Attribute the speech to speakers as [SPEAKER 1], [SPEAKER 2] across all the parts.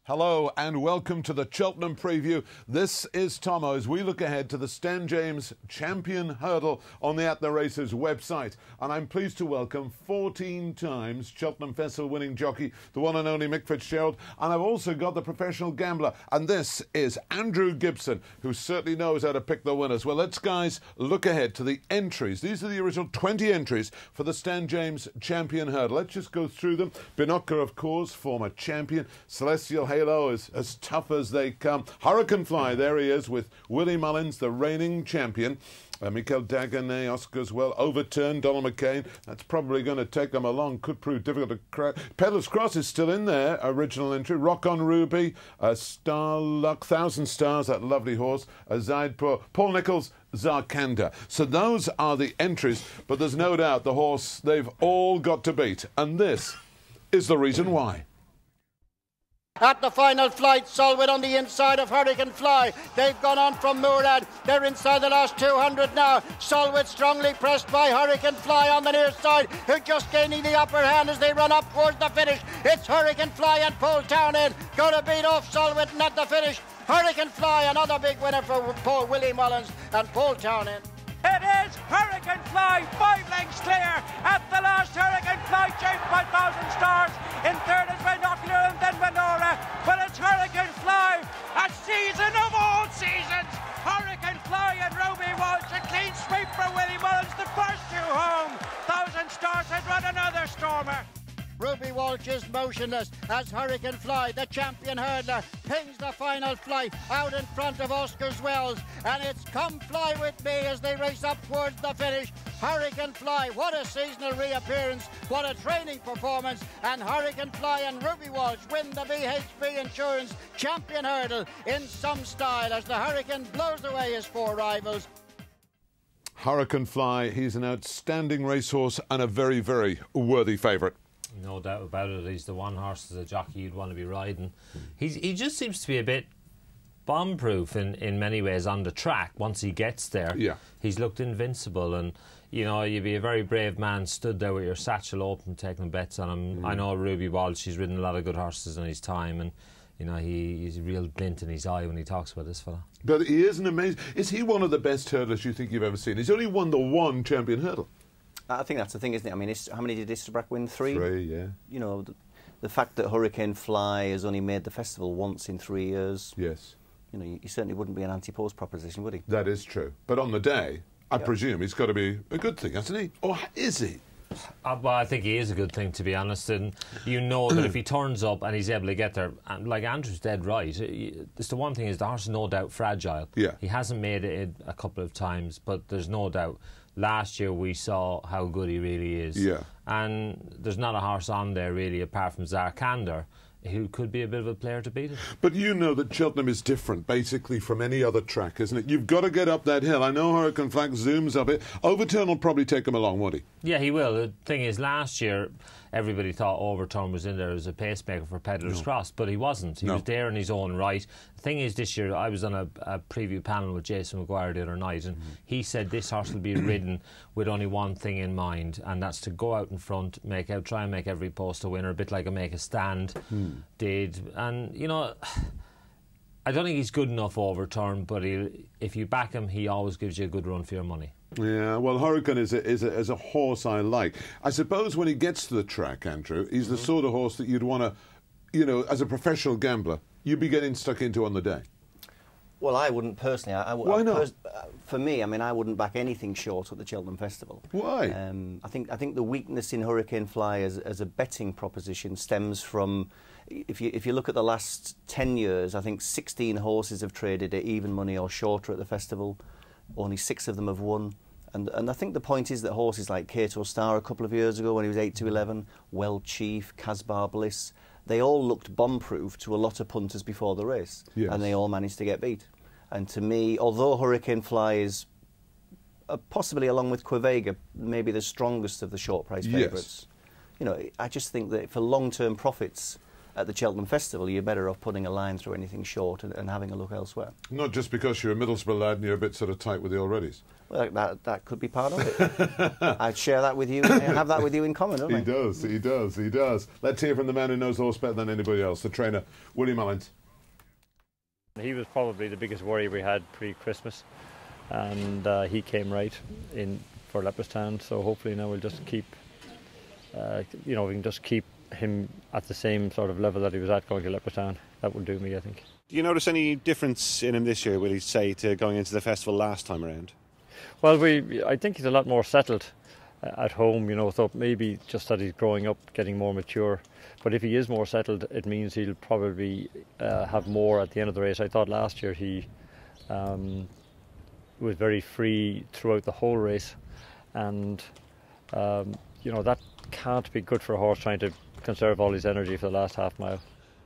[SPEAKER 1] Hello and welcome to the Cheltenham preview. This is Tomo as we look ahead to the Stan James Champion Hurdle on the At The Races website. And I'm pleased to welcome 14 times Cheltenham Festival winning jockey, the one and only Mick Fitzgerald. And I've also got the professional gambler. And this is Andy Gibson, who certainly knows how to pick the winners. Well, let's, guys, look ahead to the entries. These are the original 20 entries for the Stan James Champion Hurdle. Let's just go through them. Binocular, of course, former champion. Celestial Halo is as tough as they come. Hurricane Fly, there he is with Willie Mullins, the reigning champion. Michael Dagonet, Oscar as well. Overturned, Donald McCain. That's probably going to take them along. Could prove difficult to crack. Peddler's Cross is still in there. Original entry. Rock on Ruby. Star Luck. 1,000 Stars, that lovely horse. Zaidpur. Paul Nicholls. Zarkanda. So those are the entries. But there's no doubt the horse they've all got to beat. And this is the reason why.
[SPEAKER 2] At the final flight, Solwyn on the inside of Hurricane Fly. They've gone on from Murad. They're inside the last 200 now. Solwyn strongly pressed by Hurricane Fly on the near side, who just gaining the upper hand as they run up towards the finish. It's Hurricane Fly and Poletown in. Going to beat off Solwyn at the finish. Hurricane Fly, another big winner for Willie Mullins and Poletown in.
[SPEAKER 3] It is Hurricane Fly, 5 lengths clear at the last. Hurricane Fly chased by 1,000 Stars. In third is Binocular and then Benora. But it's Hurricane Fly, a season of all seasons. Hurricane Fly and Ruby Walsh, a clean sweep for Willie Mullins, the first two home. 1,000 Stars has run another stormer.
[SPEAKER 2] Ruby Walsh is motionless as Hurricane Fly, the champion hurdler, pings the final flight out in front of Oscar's Wells. And it's Come Fly With Me as they race up towards the finish. Hurricane Fly, what a seasonal reappearance, what a training performance. And Hurricane Fly and Ruby Walsh win the BHP Insurance Champion Hurdle in some style as the Hurricane blows away his 4 rivals.
[SPEAKER 1] Hurricane Fly, he's an outstanding racehorse and a very, very worthy favourite.
[SPEAKER 4] No doubt about it. He's the one horse as a jockey you'd want to be riding. He just seems to be a bit bomb-proof in many ways on the track. Once he gets there,
[SPEAKER 1] yeah,
[SPEAKER 4] he's looked invincible. And you know, you'd be a very brave man stood there with your satchel open, taking bets on him. I know Ruby Walsh. He's ridden a lot of good horses in his time, and you know he's a real glint in his eye when he talks about this fella.
[SPEAKER 1] But he is an amazing. Is he one of the best hurdlers you think you've ever seen? He's only won the one champion hurdle. I
[SPEAKER 5] think that's the thing, isn't it? I mean, how many did Istabrack win? 3?
[SPEAKER 1] 3, yeah.
[SPEAKER 5] You know, the fact that Hurricane Fly has only made the festival once in 3 years.
[SPEAKER 1] Yes. You
[SPEAKER 5] know, he certainly wouldn't be an anti-post proposition, would he?
[SPEAKER 1] That is true. But on the day, I presume he's got to be a good thing, hasn't he? Or is he?
[SPEAKER 4] Well, I think he is a good thing, to be honest. And you know that if he turns up and he's able to get there, and like Andrew's dead right, it's the one thing is the horse is no doubt fragile.
[SPEAKER 1] Yeah.
[SPEAKER 4] He hasn't made it a couple of times, but there's no doubt. Last year we saw how good he really is.
[SPEAKER 1] Yeah.
[SPEAKER 4] And there's not a horse on there really apart from Zarkanda who could be a bit of a player to beat him.
[SPEAKER 1] But you know that Cheltenham is different basically from any other track, isn't it? You've got to get up that hill. I know Hurricane Flag zooms up it. Overturn will probably take him along, won't he?
[SPEAKER 4] Yeah, he will. The thing is, last year everybody thought Overturn was in there as a pacemaker for Peddler's Cross, but he wasn't. He was there in his own right. The thing is, this year I was on a preview panel with Jason Maguire the other night, and he said this horse will be ridden with only one thing in mind, and that's to go out in front, try and make every post a winner, a bit like a Make a Stand did. And you know, I don't think he's good enough Overturn, but if you back him, he always gives you a good run for your money.
[SPEAKER 1] Yeah, well, Hurricane is a horse I like. I suppose when he gets to the track, Andrew, he's the sort of horse that you'd want to, you know, as a professional gambler, you'd be getting stuck into on the day.
[SPEAKER 5] Well, I wouldn't personally.
[SPEAKER 1] Why not?
[SPEAKER 5] For me, I mean, I wouldn't back anything short at the Cheltenham Festival.
[SPEAKER 1] Why?
[SPEAKER 5] I think the weakness in Hurricane Fly as a betting proposition stems from, if you look at the last 10 years, I think 16 horses have traded at even money or shorter at the festival. Only 6 of them have won. And I think the point is that horses like Cato Star a couple of years ago when he was 8-11, Well Chief, Casbar Bliss, they all looked bomb-proof to a lot of punters before the race.
[SPEAKER 1] Yes. And
[SPEAKER 5] they all managed to get beat. And to me, although Hurricane Fly is possibly, along with Quevega, maybe the strongest of the short price favourites, you know, I just think that for long-term profits, at the Cheltenham Festival, you're better off putting a line through anything short and having a look elsewhere.
[SPEAKER 1] Not just because you're a Middlesbrough lad and you're a bit sort of tight with the alreadys.
[SPEAKER 5] Well, that could be part of it. I'd share that with you and have that with you in common, don't I?
[SPEAKER 1] He does. Let's hear from the man who knows the horse better than anybody else, the trainer, Willie Mullins.
[SPEAKER 6] He was probably the biggest worry we had pre-Christmas, and he came right in for Leopardstown, so hopefully now we'll just keep, we can just keep him at the same sort of level that he was at going to Leopardstown. That will do me, I think.
[SPEAKER 7] Do you notice any difference in him this year, will he say, to going into the festival last time around?
[SPEAKER 6] Well, I think he's a lot more settled at home, so maybe just that he's growing up, getting more mature. But if he is more settled, it means he'll probably have more at the end of the race. I thought last year he was very free throughout the whole race, and that can't be good for a horse trying to conserve all his energy for the last half mile.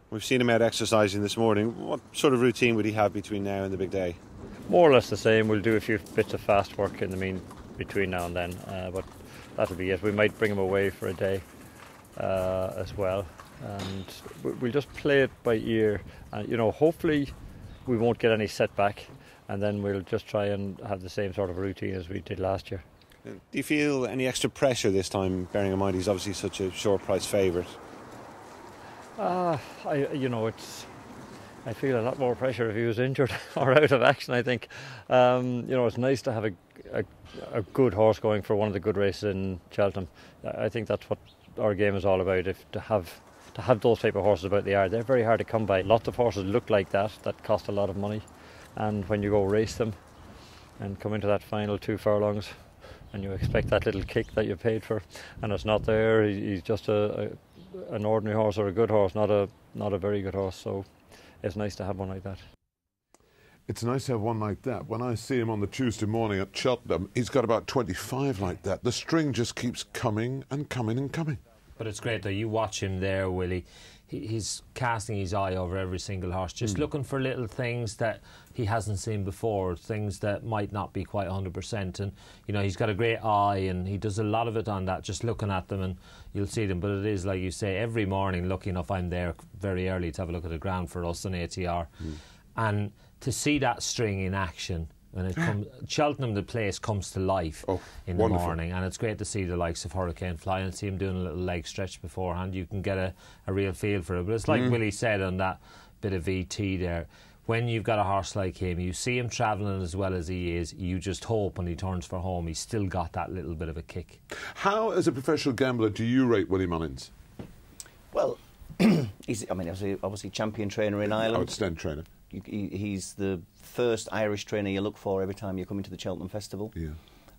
[SPEAKER 7] We've seen him out exercising this morning. What sort of routine would he have between now and the big day?
[SPEAKER 6] More or less the same. We'll do a few bits of fast work in the between now and then, but that'll be it. We might bring him away for a day as well, and we'll just play it by ear. Hopefully we won't get any setback, and then we'll just try and have the same sort of routine as we did last year.
[SPEAKER 7] Do you feel any extra pressure this time, bearing in mind he's obviously such a short price favourite?
[SPEAKER 6] I feel a lot more pressure if he was injured or out of action, I think. It's nice to have a good horse going for one of the good races in Cheltenham. I think that's what our game is all about. To have those type of horses about the yard, they're very hard to come by. Lots of horses look like that cost a lot of money, and when you go race them and come into that final 2 furlongs and you expect that little kick that you paid for, and it's not there, he's just an ordinary horse or a good horse, not a very good horse. So it's nice to have one like that.
[SPEAKER 1] It's nice to have one like that. When I see him on the Tuesday morning at Cheltenham, he's got about 25 like that. The string just keeps coming and coming and coming.
[SPEAKER 4] But it's great though. You watch him there, Willie. He's casting his eye over every single horse, just looking for little things that he hasn't seen before, things that might not be quite 100%. And he's got a great eye, and he does a lot of it on that, just looking at them, and you'll see them. But it is, like you say, every morning. Lucky enough, I'm there very early to have a look at the ground for us on ATR, and to see that string in action. When it comes, Cheltenham, the place comes to life in the morning, and it's great to see the likes of Hurricane Fly and see him doing a little leg stretch beforehand. You can get a real feel for it. But it's like Willie said on that bit of VT there, when you've got a horse like him, you see him travelling as well as he is, you just hope when he turns for home he's still got that little bit of a kick.
[SPEAKER 1] How, as a professional gambler, do you rate Willie Mullins?
[SPEAKER 5] Well, he's obviously champion trainer in Ireland.
[SPEAKER 1] Outstanding trainer.
[SPEAKER 5] He's the first Irish trainer you look for every time you come into the Cheltenham Festival.
[SPEAKER 1] Yeah.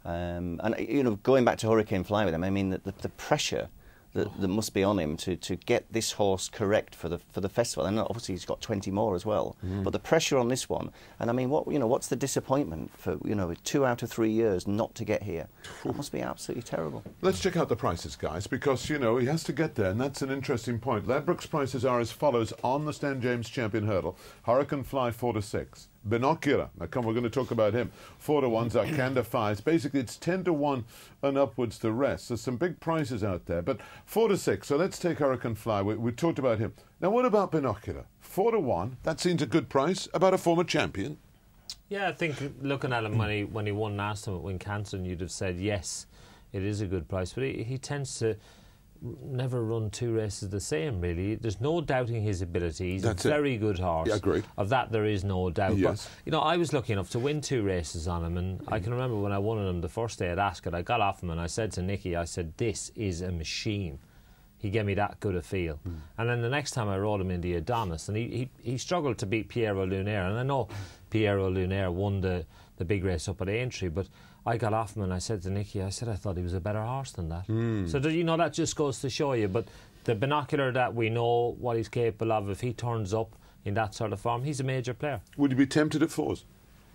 [SPEAKER 5] And going back to Hurricane Fly with him, I mean the pressure that must be on him to get this horse correct for the festival, and obviously he's got 20 more as well. But the pressure on this one, and I mean, what's the disappointment for 2 out of 3 years not to get here? That must be absolutely terrible.
[SPEAKER 1] Let's check out the prices, guys, because he has to get there, and that's an interesting point. Ladbrokes prices are as follows on the Stan James Champion Hurdle: Hurricane Fly 4 to 6. Binocular, now come, we're going to talk about him. 4 to 1, Zarkanda 5. Basically, it's 10 to 1 and upwards the rest. There's some big prices out there, but 4 to 6. So let's take Hurricane Fly. We talked about him. Now, what about Binocular? 4 to 1. That seems a good price. About a former champion.
[SPEAKER 4] Yeah, I think looking at him when he won last time at Wincanton, you'd have said yes, it is a good price. But he tends to never run 2 races the same, really. There's no doubting his ability. He's a very good horse.
[SPEAKER 1] Yeah, agreed.
[SPEAKER 4] Of that there is no doubt.
[SPEAKER 1] Yes.
[SPEAKER 4] But I was lucky enough to win 2 races on him, and I can remember when I won him the first day at Ascot, I got off him and I said to Nicky, I said, this is a machine. He gave me that good a feel. And then the next time I rode him in the Adonis, and he struggled to beat Piero Lunaire, and I know Piero Lunaire won the big race up at Aintree, but I got off him and I said to Nicky, I thought he was a better horse than that. So that just goes to show you. But the Binocular, that we know what he's capable of, if he turns up in that sort of form, he's a major player.
[SPEAKER 1] Would you be tempted at 4s?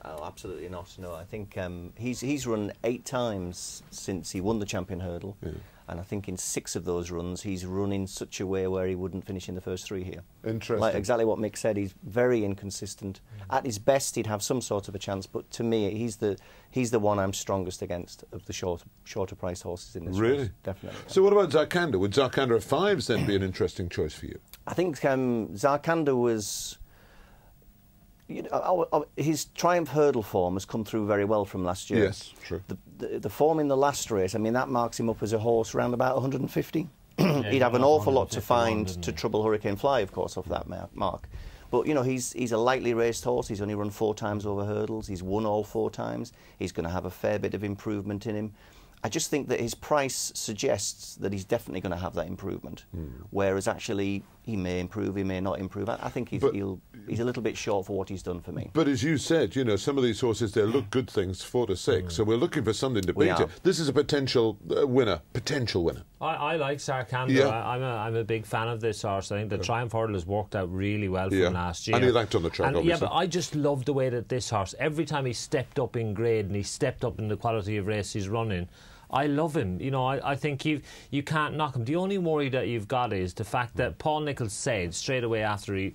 [SPEAKER 5] Oh, absolutely not. No, I think he's run 8 times since he won the Champion Hurdle. Yeah. And I think in 6 of those runs, he's run in such a way where he wouldn't finish in the first 3 here.
[SPEAKER 1] Interesting.
[SPEAKER 5] Like exactly what Mick said, he's very inconsistent. At his best, he'd have some sort of a chance, but to me, he's the one I'm strongest against of the shorter price horses in this race.
[SPEAKER 1] Really?
[SPEAKER 5] Definitely.
[SPEAKER 1] So what about Zarkanda? Would Zarkanda at 5s then be an interesting choice for you?
[SPEAKER 5] I think Zarkanda was... his Triumph Hurdle form has come through very well from last year.
[SPEAKER 1] Yes, true.
[SPEAKER 5] The form in the last race, I mean, that marks him up as a horse around about 150. He'd have an awful lot to find to trouble Hurricane Fly, of course, off that mark. But, you know, he's a lightly raced horse. He's only run 4 times over hurdles. He's won all 4 times. He's going to have a fair bit of improvement in him. I just think that his price suggests that he's definitely going to have that improvement, whereas actually he may improve, he may not improve. I think he's a little bit short for what he's done for me.
[SPEAKER 1] But as you said, you know, some of these horses, they look good things 4 to 6, so we're looking for something to beat it. This is a potential winner.
[SPEAKER 4] I like Zarkanda.
[SPEAKER 1] Yeah.
[SPEAKER 4] I'm a big fan of this horse. I think the Triumph Hurdle has worked out really well for him last year.
[SPEAKER 1] And he liked on the track, obviously.
[SPEAKER 4] Yeah, but I just love the way that this horse, every time he stepped up in grade and he stepped up in the quality of race he's running, I love him. You know, I think you can't knock him. The only worry that you've got is the fact that Paul Nicholls said straight away after he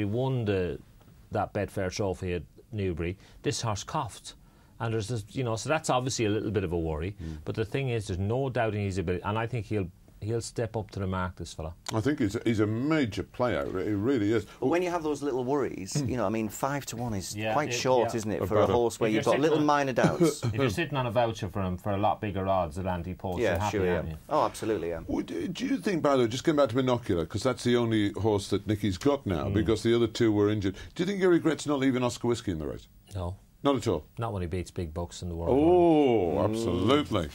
[SPEAKER 4] won that Betfair Trophy at Newbury, this horse coughed. And there's this, you know, so that's obviously a little bit of a worry. But the thing is, there's no doubting his ability, and I think he'll step up to the mark, this fella.
[SPEAKER 1] I think he's a major player. He really is.
[SPEAKER 5] But when you have those little worries, you know, I mean, 5 to 1 is quite short, isn't it, for a horse where you've got little minor doubts.
[SPEAKER 4] If you're sitting on a voucher for him for a lot bigger odds at Anti-Post, you're happy, aren't you?
[SPEAKER 5] Oh, absolutely, yeah.
[SPEAKER 1] Well, do you think, by the way, just going back to Binocular, because that's the only horse that Nicky's got now, because the other 2 were injured. Do you think he regrets not leaving Oscar Whiskey in the race?
[SPEAKER 4] No.
[SPEAKER 1] Not at all?
[SPEAKER 4] Not when he beats big bucks in the world.
[SPEAKER 1] Oh, absolutely.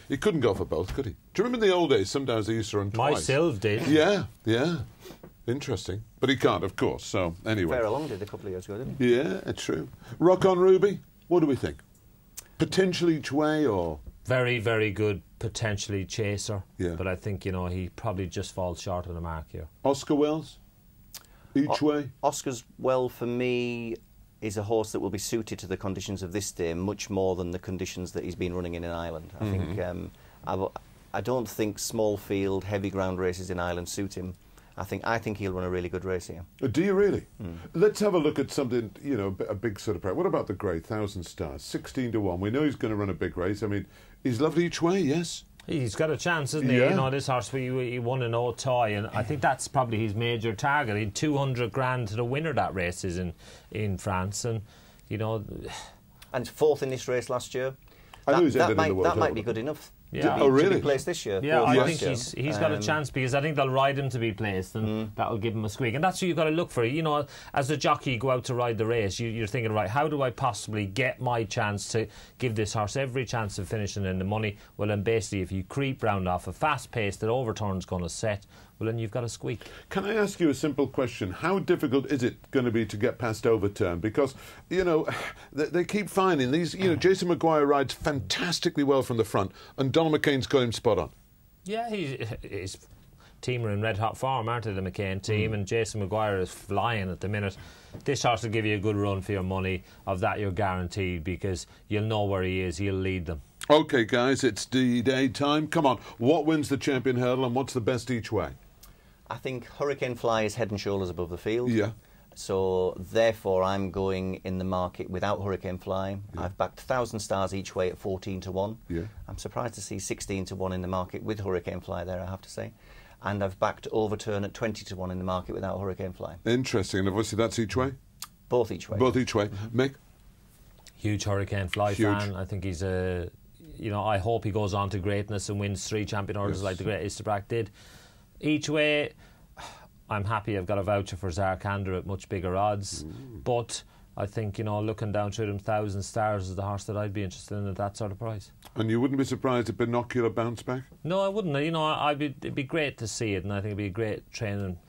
[SPEAKER 1] He couldn't go for both, could he? Do you remember in the old days, sometimes they used to run twice?
[SPEAKER 4] My Sylve did.
[SPEAKER 1] Yeah. Interesting. But he can't, of course, so anyway.
[SPEAKER 5] Farrell did a couple of years ago, didn't he?
[SPEAKER 1] Yeah, true. Rock on Ruby, what do we think? Potential each way, or...?
[SPEAKER 4] Very, very good, potentially chaser.
[SPEAKER 1] Yeah.
[SPEAKER 4] But I think, you know, he probably just falls short of the mark here.
[SPEAKER 1] Oscar Wells? Each way?
[SPEAKER 5] Oscar's Well, for me, is a horse that will be suited to the conditions of this day much more than the conditions that he's been running in Ireland. I think I don't think small field, heavy ground races in Ireland suit him. I think he'll run a really good race here.
[SPEAKER 1] Do you really? Let's have a look at something, you know, a big sort of... What about the grade, 1,000 stars, 16 to 1? We know he's going to run a big race. I mean, he's lovely each way, yes?
[SPEAKER 4] He's got a chance, isn't he?
[SPEAKER 1] Yeah.
[SPEAKER 4] You know, this horse, he won an Auteuil, and I think that's probably his major target. He had 200 grand to the winner that race is in France, and, you know...
[SPEAKER 5] And 4th in this race last year. That might be good enough.
[SPEAKER 4] Yeah.
[SPEAKER 5] To be placed this year.
[SPEAKER 4] Yeah, I think he's got a chance, because I think they'll ride him to be placed, and that'll give him a squeak. And that's what you've got to look for. You know, as a jockey, you go out to ride the race, you're thinking, right, how do I possibly get my chance to give this horse every chance of finishing in the money? Well, then basically, if you creep round off a fast pace that Overturn's going to set, well, then you've got a squeak.
[SPEAKER 1] Can I ask you a simple question? How difficult is it going to be to get past Overturn? Because, you know, they keep finding these, you know, Jason Maguire rides fantastically well from the front, and Donald McCain's got him spot on.
[SPEAKER 4] Yeah, his team are in red-hot form, aren't they, the McCain team, and Jason Maguire is flying at the minute. This horse will give you a good run for your money. Of that, you're guaranteed, because you'll know where he is. He'll lead them. OK, guys, it's D-Day time. Come on, what wins the Champion Hurdle, and what's the best each way?
[SPEAKER 5] I think Hurricane Fly is head and shoulders above the field.
[SPEAKER 1] Yeah.
[SPEAKER 5] So, therefore, I'm going in the market without Hurricane Fly. Yeah. I've backed 1,000 stars each way at 14 to 1.
[SPEAKER 1] Yeah.
[SPEAKER 5] I'm surprised to see 16 to 1 in the market with Hurricane Fly there, I have to say. And I've backed Overturn at 20 to 1 in the market without Hurricane Fly.
[SPEAKER 1] Interesting. And obviously that's each way?
[SPEAKER 5] Both each way.
[SPEAKER 1] Both each way. Mick?
[SPEAKER 4] Huge Hurricane Fly fan. I think he's a... You know, I hope he goes on to greatness and wins 3 champion orders like the great Istabrack did. Each way... I'm happy I've got a voucher for Zarkanda at much bigger odds, but I think, you know, looking down through them, 1,000 stars is the horse that I'd be interested in at that sort of price. And you wouldn't be surprised if Binocular bounce back? No, I wouldn't. You know, it'd be great to see it, and I think it'd be a great training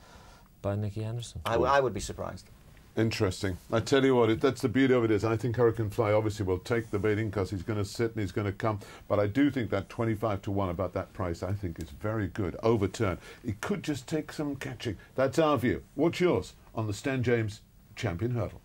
[SPEAKER 4] by Nicky Henderson. I would be surprised. Interesting. I tell you what, that's the beauty of it is I think Hurricane Fly obviously will take the beating because he's going to sit and he's going to come, but I do think that 25 to 1 about that price I think is very good. Overturn. It could just take some catching. That's our view. What's yours on the Stan James Champion Hurdle?